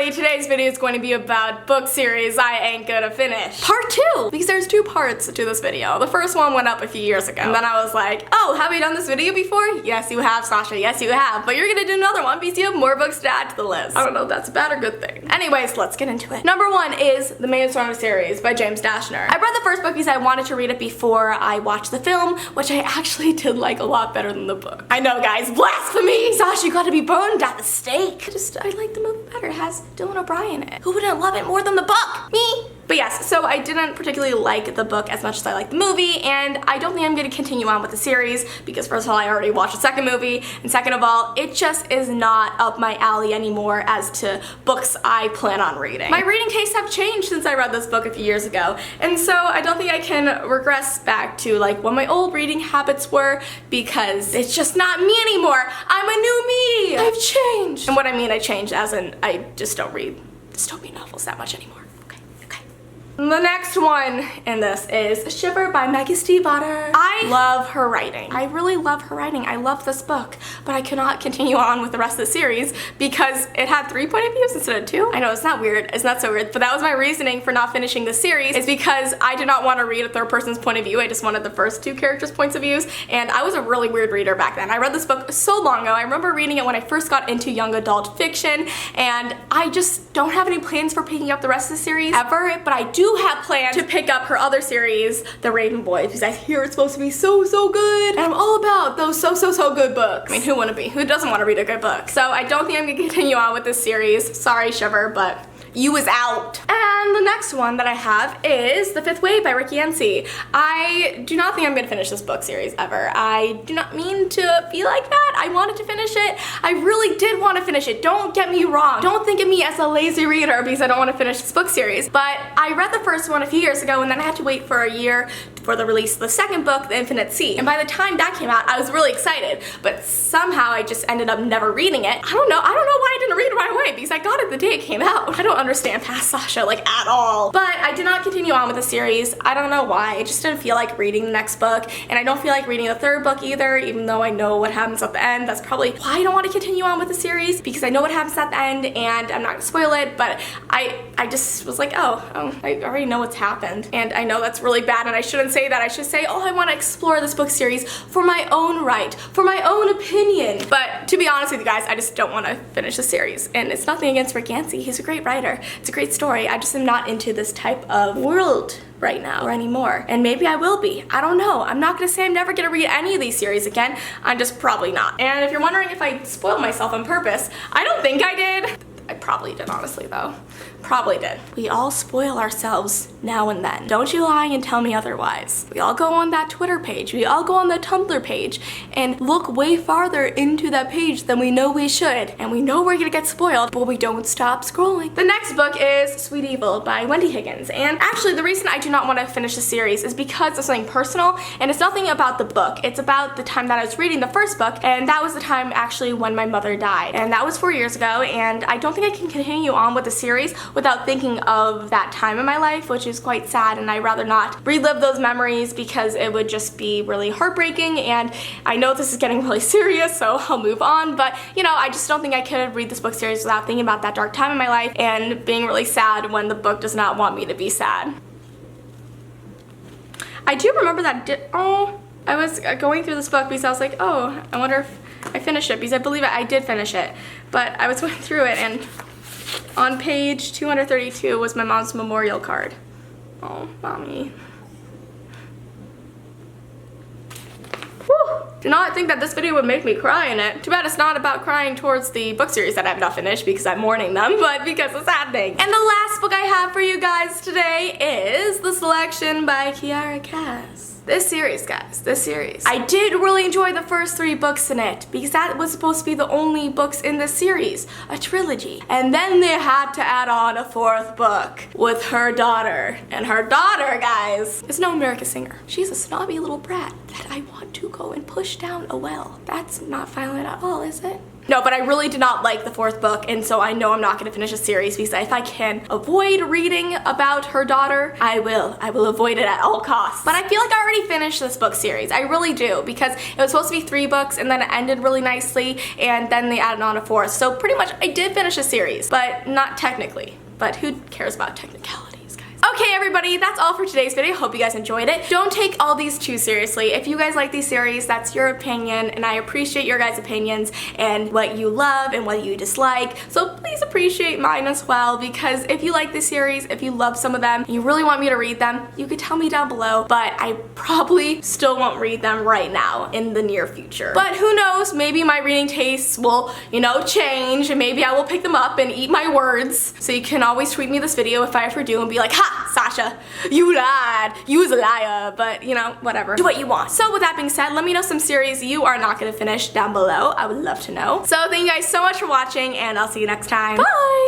everybody, today's video is going to be about book series I ain't gonna finish. Part 2! Because there's 2 parts to this video. The first one went up a few years ago. And then I was like, oh, have you done this video before? Yes, you have, Sasha. Yes, you have. But you're gonna do another one because you have more books to add to the list. I don't know if that's a bad or good thing. Anyways, let's get into it. Number 1 is The Main Storm series by James Dashner. I read the first book because I wanted to read it before I watched the film, which I actually did like a lot better than the book. I know, guys, blasphemy! Sasha, you gotta be burned at the stake. I like the movie better. It has Dylan O'Brien in it. Who wouldn't love it more than the book? Me! But yes, so I didn't particularly like the book as much as I liked the movie, and I don't think I'm going to continue on with the series because first of all, I already watched the second movie, and second of all, it just is not up my alley anymore as to books I plan on reading. My reading tastes have changed since I read this book a few years ago, and so I don't think I can regress back to like what my old reading habits were because it's just not me anymore. I'm a new me! I've changed! And what I mean I changed as in I just don't read dystopian novels that much anymore. The next one in this is Shiver by Maggie Stiefvater. I love her writing. I really love her writing. I love this book, but I cannot continue on with the rest of the series because it had 3 point of views instead of 2. I know, it's not weird. It's not so weird, but that was my reasoning for not finishing the series is because I did not want to read a third person's point of view. I just wanted the first 2 characters' points of views, and I was a really weird reader back then. I read this book so long ago. I remember reading it when I first got into young adult fiction, and I just don't have any plans for picking up the rest of the series ever, but I do have plans to pick up her other series, The Raven Boys, because I hear it's supposed to be so good, and I'm all about those so good books. I mean, who wouldn't be? Who doesn't want to read a good book? So I don't think I'm gonna continue on with this series. Sorry, Shiver, but you is out. And the next one that I have is The Fifth Wave by Ricky Yancey. I do not think I'm gonna finish this book series ever. I do not mean to be like that. I wanted to finish it. I really did want to finish it. Don't get me wrong. Don't think of me as a lazy reader because I don't want to finish this book series. But I read the first one a few years ago and then I had to wait for a year for the release of the second book, The Infinite Sea. And by the time that came out, I was really excited. But somehow I just ended up never reading it. I don't know why I didn't read it right away because I got it the day it came out. I don't understand past Sasha like at all. But I did not continue on with the series. I don't know why. I just didn't feel like reading the next book, and I don't feel like reading the third book either, even though I know what happens at the end. That's probably why I don't want to continue on with the series, because I know what happens at the end and I'm not gonna spoil it, but I just was like, oh, I already know what's happened, and I know that's really bad and I shouldn't say that. I should say, oh, I want to explore this book series for my own right, for my own opinion. But to be honest with you guys, I just don't want to finish the series, and it's nothing against Rick Yancey. He's a great writer. It's a great story. I just am not into this type of world right now or anymore, and maybe I will be. I don't know. I'm not gonna say I'm never gonna read any of these series again. I'm just probably not. And if you're wondering if I spoiled myself on purpose, I don't think I did. I probably did, honestly, though. Probably did. We all spoil ourselves now and then. Don't you lie and tell me otherwise. We all go on that Twitter page. We all go on the Tumblr page and look way farther into that page than we know we should. And we know we're gonna get spoiled, but we don't stop scrolling. The next book is Sweet Evil by Wendy Higgins. And actually, the reason I do not want to finish the series is because of something personal, and it's nothing about the book. It's about the time that I was reading the first book, and that was the time actually when my mother died. And that was 4 years ago, and I don't think I can continue on with the series without thinking of that time in my life, which is quite sad, and I'd rather not relive those memories because it would just be really heartbreaking. And I know this is getting really serious, so I'll move on, but you know, I just don't think I could read this book series without thinking about that dark time in my life and being really sad when the book does not want me to be sad. I do remember that I was going through this book because I was like, oh, I wonder if I finished it, because I believe I did finish it, but I was going through it and on page 232 was my mom's memorial card. Oh, mommy. Whew. Do not think that this video would make me cry in it. Too bad it's not about crying towards the book series that I have not finished because I'm mourning them, but because it's saddening. And the last book I have for you guys today is The Selection by Kiara Cass. This series, guys, this series. I did really enjoy the first 3 books in it because that was supposed to be the only books in this series, a trilogy. And then they had to add on a 4th book with her daughter. And her daughter, guys, is no American singer. She's a snobby little brat that I want to go and push down a well. That's not violent at all, is it? No, but I really did not like the 4th book, and so I know I'm not gonna finish a series because if I can avoid reading about her daughter, I will avoid it at all costs. But I feel like I already finished this book series. I really do, because it was supposed to be 3 books and then it ended really nicely, and then they added on a 4th. So pretty much I did finish a series, but not technically. But who cares about technicalities? Okay, everybody, that's all for today's video. Hope you guys enjoyed it. Don't take all these too seriously. If you guys like these series, that's your opinion, and I appreciate your guys' opinions and what you love and what you dislike. So please appreciate mine as well, because if you like this series, if you love some of them, and you really want me to read them, you could tell me down below, but I probably still won't read them right now in the near future. But who knows, maybe my reading tastes will, you know, change, and maybe I will pick them up and eat my words. So you can always tweet me this video if I ever do and be like, ha! Sasha, you lied. You was a liar, but you know, whatever. Do what you want. So with that being said, let me know some series you are not gonna finish down below. I would love to know. So thank you guys so much for watching, and I'll see you next time. Bye!